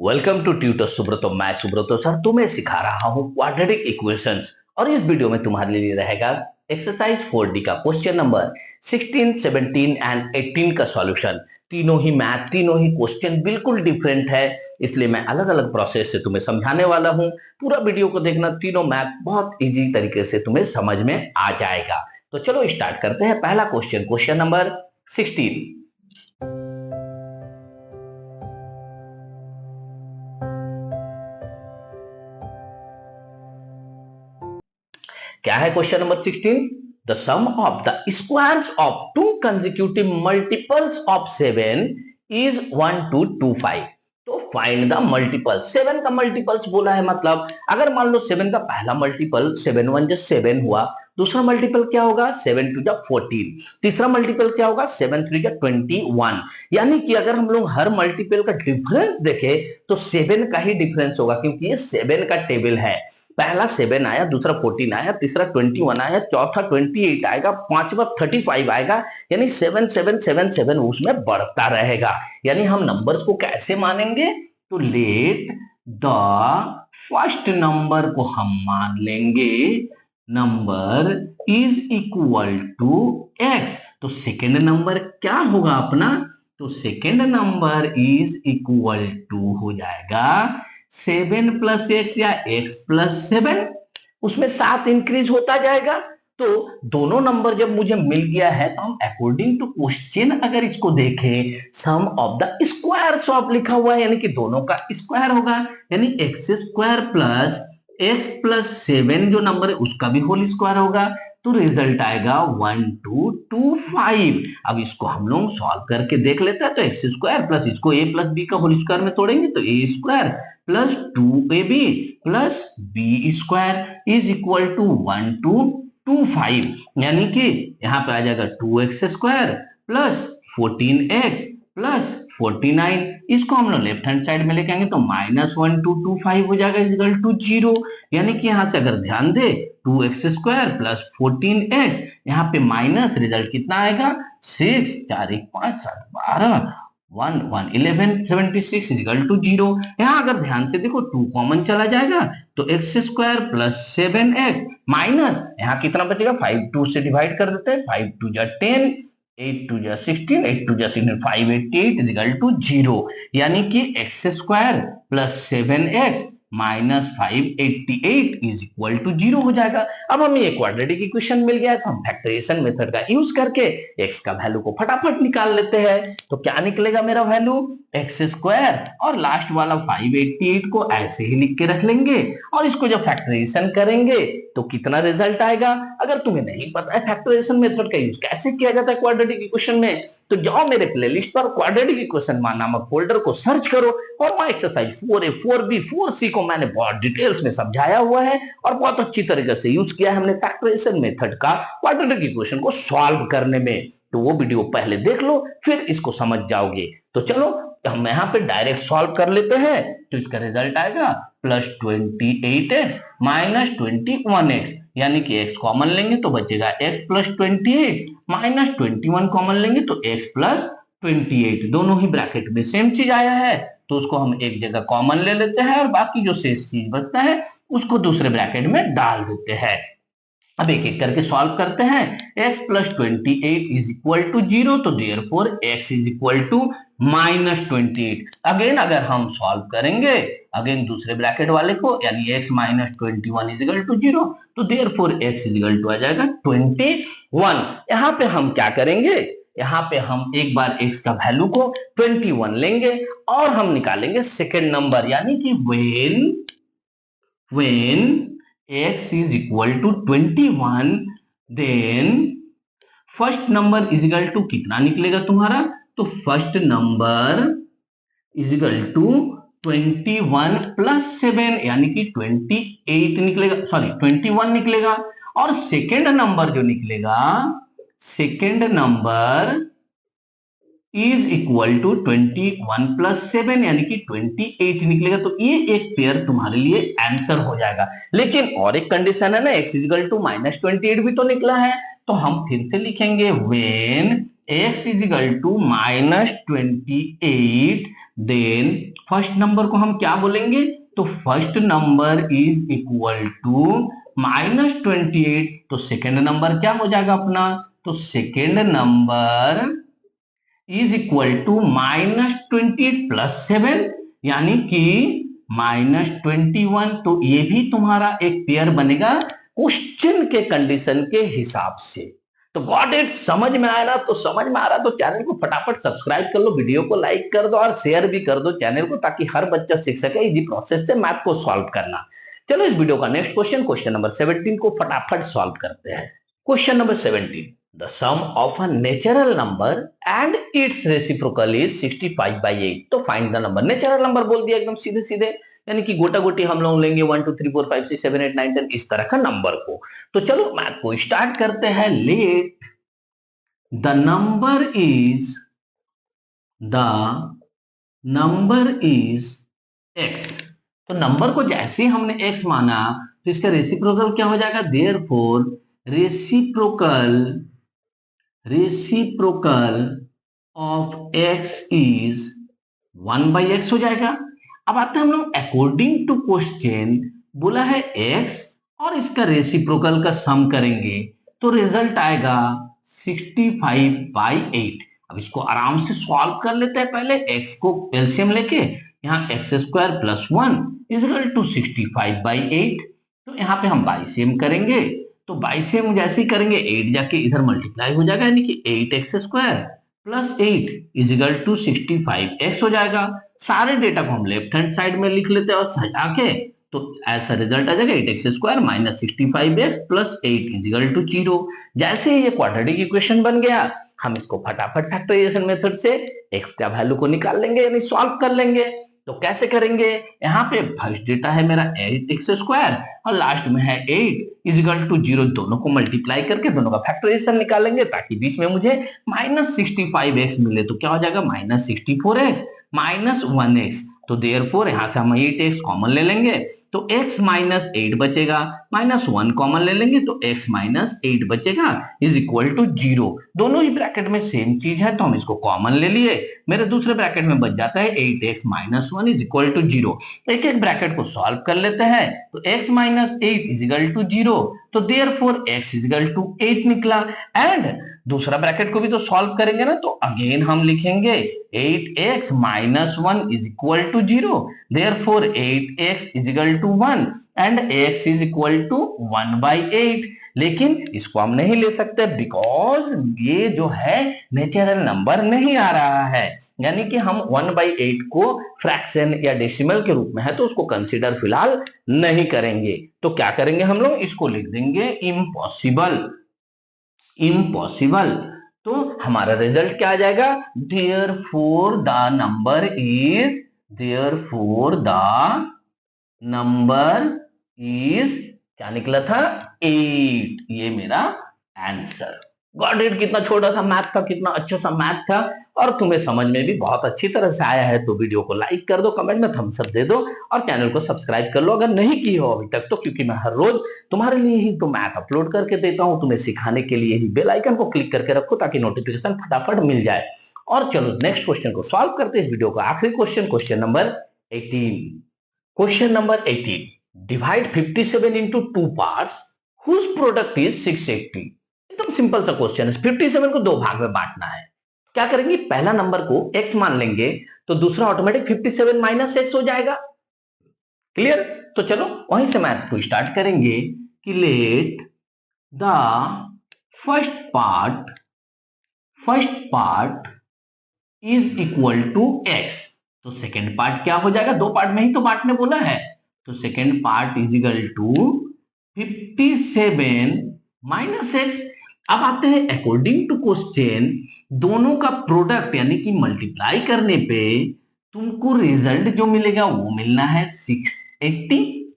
Welcome to tutor Subroto. मैं Subroto sir तुम्हें सिखा रहा हूँ क्वाड्रेटिक इक्वेशंस और इस वीडियो में तुम्हारे लिए रहेगा एक्सरसाइज 4D का क्वेश्चन नंबर 16, 17 एंड 18 का सॉल्यूशन। तीनों ही क्वेश्चन बिल्कुल डिफरेंट है, इसलिए मैं अलग अलग प्रोसेस से तुम्हें समझाने वाला हूँ। पूरा वीडियो को देखना, तीनों मैथ बहुत इजी तरीके से तुम्हें समझ में आ जाएगा। तो चलो स्टार्ट करते हैं। पहला क्वेश्चन, क्वेश्चन नंबर 16। क्या है question number 16? The sum of the squares of two consecutive multiples of 7 is 1 to 25। तो फाइंड द मल्टीपल। 7 का मल्टीपल्स बोला है, मतलब अगर मान लो 7 का पहला मल्टीपल 7 1 just 7 हुआ, दूसरा मल्टीपल क्या होगा 7 2 जा 14, तीसरा मल्टीपल क्या होगा 7 3 जा 21। यानी कि अगर हम लोग हर मल्टीपल का डिफरेंस देखें तो 7 का ही डिफरेंस होगा, क्योंकि ये 7 का टेबल है। पहला 7 आया, दूसरा 14 आया, तीसरा 21 आया, चौथा 28 आएगा, पांचवा 35 आएगा। यानी 7 7 7 7 उसमें बढ़ता रहेगा। यानी हम नंबर्स को कैसे मानेंगे? तो लेट द फर्स्ट नंबर को हम मान लेंगे number is equal to x. तो सेकेंड नंबर क्या होगा अपना? तो second number is equal to हो जाएगा 7 प्लस एक्स या एक्स प्लस 7। उसमें 7 इंक्रीज होता जाएगा। तो दोनों नंबर जब मुझे मिल गया है तो हम अकॉर्डिंग टू क्वेश्चन अगर इसको देखें, सम ऑफ द स्क्वायर्स ऑफ लिखा हुआ है, यानी कि दोनों का स्क्वायर होगा। यानी x square plus x plus 7 जो नंबर है उसका भी होल स्क्वायर होगा। तो रिजल्ट आएगा 1225। अब इसको हम लोग सॉल्व करके देख लेते हैं। तो एक्स स्क्वायर प्लस इसको ए प्लस बी का होल स्क्वायर में तोड़ेंगे तो a square plus 2ab plus b square is equal to 1225। यानी कि यहाँ पे आ जाएगा 2x square plus 14x plus 49। इसको हम लोग लेफ्ट हैंड साइड में लेके आएंगे तो -1225 हो जाएगा इक्वल टू 0। यानी कि यहां से अगर ध्यान दे 2x स्क्वायर प्लस 14x, यहाँ पे माइनस, रिजल्ट कितना आएगा 6 4 1 5 7 12 1 1 11 76 इक्वल टू 0। यहाँ अगर ध्यान से देखो 2 कॉमन चला जाएगा तो x square plus 7x minus यहाँ कितना बचेगा 5 2 से डिवाइड कर देते हैं, 5 2 जा 10, 8 2 जा 16, 8 2 जा 16, 588 इक्वल टू 0। यानी कि x square plus 7x minus 588 is equal to 0 हो जाएगा। अब हमें ये क्वाड्रेटिक इक्वेशन मिल गया है तो हम फैक्टराइजेशन मेथड का यूज करके x का वैल्यू को फटाफट निकाल लेते हैं। तो क्या निकलेगा मेरा वैल्यू एक्स स्क्वायर और लास्ट वाला 588 को ऐसे ही लिख के रख लेंगे और इसको जब फैक्टराइजेशन करेंगे तो कितना रिजल्ट आएगा। अगर तुम्हें नहीं पता है फैक्टराइजेशन मेथड का यूज कैसे किया जाता है क्वाड्रेटिक इक्वेशन में, तो जाओ मेरे प्लेलिस्ट पर क्वाड्रेटिक इक्वेशन नामक फोल्डर को सर्च करो और वहां एक्सरसाइज 4A 4B 4C को मैंने बहुत डिटेल्स में समझाया हुआ है और बहुत अच्छी तरीके से यूज किया है हमने फैक्टराइजेशन मेथड का क्वाड्रेटिक इक्वेशन को सॉल्व करने में। तो वो वीडियो पहले देख लो, फिर इसको समझ जाओगे। तो चलो हम यहाँ पे डायरेक्ट सॉल्व कर लेते हैं। तो इसका रिजल्ट आएगा प्लस 28x माइनस 21x, यानी कि x कॉमन लेंगे तो बचेगा x प्लस 28 माइनस 21 कॉमन लेंगे तो x प्लस 28। दोनों ही ब्रैकेट में सेम चीज आया है तो उसको हम एक जगह कॉमन ले लेते हैं और बाकी जो शेष चीज बचता है उसको दूसरे ब्रैकेट में डाल देते हैं। अब एक एक करके सॉल्व करते हैं। x plus 28 is equal to 0, तो therefore x is equal to minus 28। Again अगर हम सॉल्व करेंगे अगेन दूसरे ब्रैकेट वाले को, यानी x minus 21 is equal to 0, तो therefore x is equal to आ जाएगा 21। यहाँ पे हम क्या करेंगे, यहाँ पे हम एक बार x का वैल्यू को 21 लेंगे और हम निकालेंगे सेकेंड नंबर, यानी कि when x is equal to 21 then first number is equal to कितना निकलेगा तुम्हारा? तो first number is equal to 21 plus 7 यानी कि 28 निकलेगा, सॉरी 21 निकलेगा। और सेकेंड नंबर जो निकलेगा, second number is equal to 21 plus 7 यानी कि 28 निकलेगा। तो ये एक पेयर तुम्हारे लिए आंसर हो जाएगा। लेकिन और एक कंडीशन है ना, x is equal to minus 28 भी तो निकला है, तो हम फिर से लिखेंगे when x is equal to minus 28 then first number को हम क्या बोलेंगे, तो first number is equal to -28। तो सेकेंड नंबर क्या हो जाएगा अपना, तो second number is equal to -28 plus 7, यानी कि -21। तो ये भी तुम्हारा एक पेयर बनेगा क्वेश्चन के कंडीशन के हिसाब से। तो गॉट इट, समझ में आया ना, तो समझ में आ रहा तो चैनल को फटाफट सब्सक्राइब कर लो, वीडियो को लाइक कर दो और शेयर भी कर दो चैनल को, ताकि हर बच्चा सीख सके इजी प्रोसेस से मैथ को सॉल्व करना। चलो इस वीडियो का नेक्स्ट क्वेश्चन, क्वेश्चन नंबर 17 को फटाफट सॉल्व करते हैं। Question number 17, the sum of a natural number and its reciprocal is 65/8। तो find the number, natural number बोल दिया एकदम सीधे सीधे, यानी कि गोटा गोटी हम लोग लेंगे 1 2 3 4 5 6 7 8 9 10 इस तरह का नंबर को। तो चलो मैथ को स्टार्ट करते हैं। Let the number is x। तो नंबर को जैसे हमने x माना, तो इसका रेसिप्रोकल क्या हो जाएगा, therefore reciprocal of x is 1/x हो जाएगा। अब आते हैं हम लोग अकॉर्डिंग टू क्वेश्चन, बोला है x और इसका रेसिप्रोकल का सम करेंगे तो रिजल्ट आएगा 65/8। अब इसको आराम से सॉल्व कर लेते हैं। पहले x को एलसीएम लेके यहाँ x² + 1 इक्वल टू 65/8। तो यहाँ पे हम बाइसेम करेंगे, तो बाइसेम जैसे ही करेंगे 8 जाके इधर मल्टीप्लाई हो जाएगा, यानी कि 8x² + 8 इक्वल टू 65x हो जाएगा। सारे डेटा को हम लेफ्ट हैंड साइड में लिख लेते हैं और सजा के, तो ऐसा रिजल्ट आ जाएगा 8x² - 65x + 8 इक्वल टू 0। जैसे ये क्वाड्रेटिक इक्वेशन बन गया, हम इसको फटाफट फैक्टराइजेशन मेथड से x का वैल्यू को निकाल लेंगे, यानी सॉल्व कर लेंगे। तो कैसे करेंगे, यहाँ पे फर्स्ट डेटा है मेरा 8x² और लास्ट में है 8 इक्वल टू 0। दोनों को मल्टीप्लाई करके दोनों का फैक्टराइजेशन निकालेंगे, ताकि बीच में मुझे -65x मिले। तो क्या हो जाएगा, -64x - 1x। तो देयरफॉर यहां से हम 8x कॉमन ले लेंगे, तो x - 8 बचेगा, -1 कॉमन ले लेंगे तो x - 8 बचेगा इज इक्वल टू 0। दोनों ही ब्रैकेट में सेम चीज है, तो हम इसको कॉमन ले लिए। मेरे दूसरे ब्रैकेट में बच जाता है 8x - 1 इज इक्वल टू 0। एक एक ब्रैकेट को सॉल्व कर लेते हैं, तो x - 8 इज इक्वल टू 0, तो therefore x is equal to 8 निकला। एंड दूसरा ब्रैकेट को भी तो सॉल्व करेंगे ना, तो अगेन हम लिखेंगे 8x - 1 is equal to 0, therefore 8x is equal to 1 and x is equal to 1/8। लेकिन इसको हम नहीं ले सकते, बिकॉज ये जो है नेचुरल नंबर नहीं आ रहा है, यानी कि हम 1/8 को फ्रैक्शन या डेसिमल के रूप में है, तो उसको कंसीडर फिलहाल नहीं करेंगे। तो क्या करेंगे हम लोग, इसको लिख देंगे इम्पॉसिबल। तो हमारा रिजल्ट क्या आ जाएगा, देयरफॉर द नंबर इज क्या निकला था, 8। ये मेरा आंसर। गॉट इट, कितना छोटा सा मैथ था, कितना अच्छा सा मैथ था, और तुम्हें समझ में भी बहुत अच्छी तरह से आया है। तो वीडियो को लाइक कर दो, कमेंट में थम्स अप दे दो और चैनल को सब्सक्राइब कर लो अगर नहीं की हो अभी तक तो, क्योंकि मैं हर रोज तुम्हारे लिए ही तो मैथ अपलोड करके देता हूं, तुम्हें सिखाने के लिए ही। बेल आइकन को क्लिक करके रखो ताकि नोटिफिकेशन फटाफट मिल जाए। और चलो नेक्स्ट क्वेश्चन को सॉल्व करते हैं। इस वीडियो का आखिरी question, question number 18, divide 57 into 2 parts whose product is 680। एकदम सिंपल सा क्वेश्चन है। 57 को दो भाग में बांटना है। क्या करेंगे, पहला नंबर को x मान लेंगे, तो दूसरा ऑटोमेटिक 57 - x हो जाएगा। क्लियर, तो चलो वहीं से मैथ को स्टार्ट करेंगे कि let the first part is equal to x। तो सेकेंड पार्ट क्या हो जाएगा, दो पार्ट में ही तो बांटने बोला है, तो second part is equal to 57 - x। अब आते हैं अकॉर्डिंग टू क्वेश्चन, दोनों का प्रोडक्ट यानी कि मल्टीप्लाई करने पे तुमको रिजल्ट जो मिलेगा वो मिलना है 680।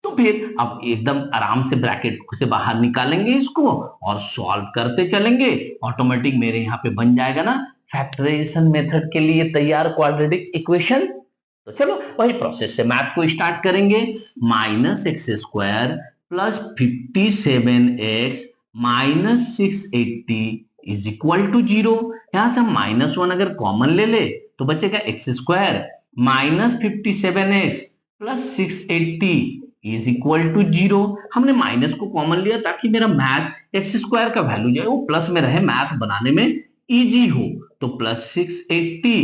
तो फिर अब एकदम आराम से ब्रैकेट से बाहर निकालेंगे इसको और सॉल्व करते चलेंगे। ऑटोमेटिक मेरे यहाँ पे बन जाएगा ना फैक्टराइजेशन मेथड के लिए तैयार क्वाड्रेटिक इक्वेशन। तो चलो वही प्रोसेस से मैथ को स्टार्ट करेंगे। -x² + 57x - 680 is equal to 0। यहां से हम -1 अगर कॉमन ले ले तो बचेगा x square minus 57x plus 680 is equal to 0। हमने माइनस को कॉमन लिया ताकि मेरा मैथ एक्स स्क्वायर का वैल्यू जो है वो प्लस में रहे, मैथ बनाने में इजी हो। तो प्लस 680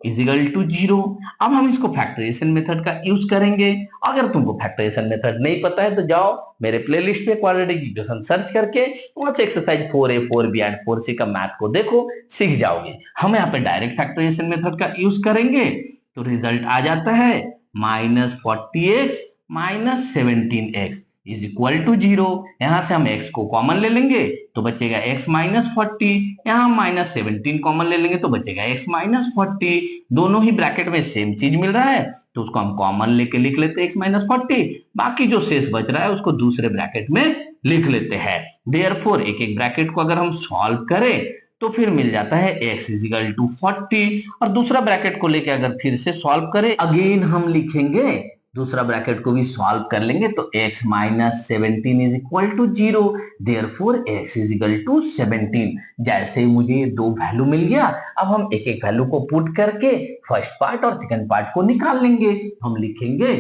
इजिकल टू 0। अब हम इसको फैक्टराइजेशन मेथड का यूज करेंगे। अगर तुमको फैक्टराइजेशन मेथड नहीं पता है तो जाओ मेरे प्लेलिस्ट पे क्वाड्रेटिक इक्वेशन सर्च करके वहां से exercise 4A 4B and 4C का मैथ को देखो, सीख जाओगे। हम यहाँ पे डायरेक्ट फैक्टराइजेशन मेथड का यूज करेंगे तो रिजल्ट आ जाता है minus 40x minus 17x is equal to 0। यहां से हम x को कॉमन ले लेंगे तो बचेगा x माइनस 40, यहां माइनस 17 कॉमन ले लेंगे तो बचेगा x माइनस 40। दोनों ही ब्रैकेट में सेम चीज मिल रहा है तो उसको हम कॉमन लेके लिख लेते हैं x माइनस 40। बाकी जो शेष बच रहा है उसको दूसरे ब्रैकेट में लिख लेते हैं। देयरफॉर एक एक ब्रैकेट को अगर हम सॉल्व करें तो फिर मिल जाता है x इजिकल टू 40, और दूसरा ब्रैकेट को लेके अगर फिर से सॉल्व करें अगेन हम लिखेंगे, दूसरा ब्रैकेट को भी सॉल्व कर लेंगे तो x minus 17 is equal to 0। Therefore x is equal to 17। जैसे ही मुझे ये दो वैल्यू मिल गया, अब हम एक एक वैल्यू को पुट करके फर्स्ट पार्ट और सेकंड पार्ट को निकाल लेंगे। हम लिखेंगे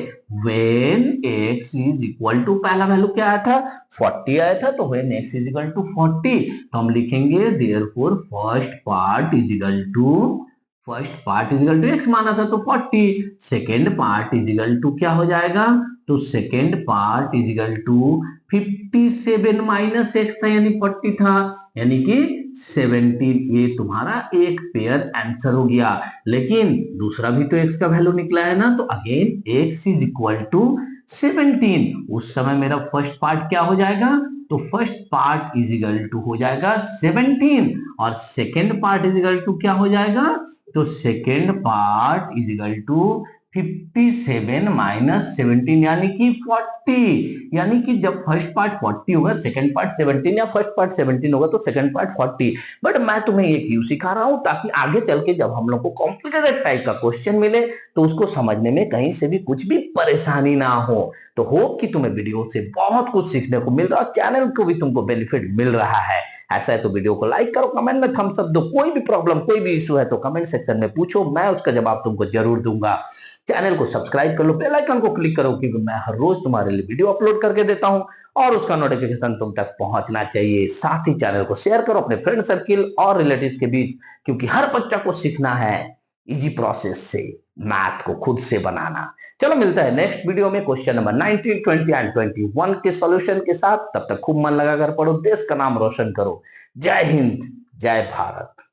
when x is equal to, पहला वैल्यू क्या आया था 40 आया था, तो when x is equal to 40 तो हम लिखेंगे therefore first part is equal to x माना था तो 40, second part is equal to क्या हो जाएगा, तो second part is equal to 57 minus x था यानी 40 था, यानी कि 17। ये तुम्हारा एक पेयर आंसर हो गया। लेकिन दूसरा भी तो x का वैल्यू निकला है ना, तो again x is equal to 17। उस समय मेरा फर्स्ट पार्ट क्या हो जाएगा, तो first part is equal to हो जाएगा 17 और second part is equal to क्या हो जाएगा, तो second part is equal to 57 minus 17 यानी कि 40। यानी कि जब फर्स्ट पार्ट 40 होगा सेकंड पार्ट 17, या फर्स्ट पार्ट 17 होगा तो सेकंड पार्ट 40। बट मैं तुम्हें ये क्यों सिखा रहा हूं, ताकि आगे चल के जब हम लोग को कॉम्प्लिकेटेड टाइप का क्वेश्चन मिले तो उसको समझने में कहीं से भी कुछ भी परेशानी ना हो। तो होप कि तुम्हें वीडियो से बहुत कुछ सीखने को मिल रहा है, चैनल को भी तुमको बेनिफिट मिल रहा है। ऐसा है तो वीडियो को लाइक करो, कमेंट में थम्स अप दो। कोई भी प्रॉब्लम कोई भी इशू है तो कमेंट सेक्शन में पूछो, मैं उसका जवाब तुमको जरूर दूंगा। चैनल को सब्सक्राइब कर लो, बेल आइकन को क्लिक करो, क्योंकि मैं हर रोज तुम्हारे लिए वीडियो अपलोड करके देता हूं और उसका नोटिफिकेशन तुम तक पहुंचना चाहिए। साथ ही चैनल को शेयर करो अपने फ्रेंड सर्किल और रिलेटिव्स के बीच, क्योंकि हर बच्चा को सीखना है इजी प्रोसेस से मैथ को खुद से बनाना। चलो मिलता है नेक्स्ट वीडियो में क्वेश्चन नंबर 19, 20 एंड 21 के सॉल्यूशन के साथ। तब तक खूब मन लगाकर पढ़ो, देश का नाम रोशन करो। जय हिंद, जय भारत।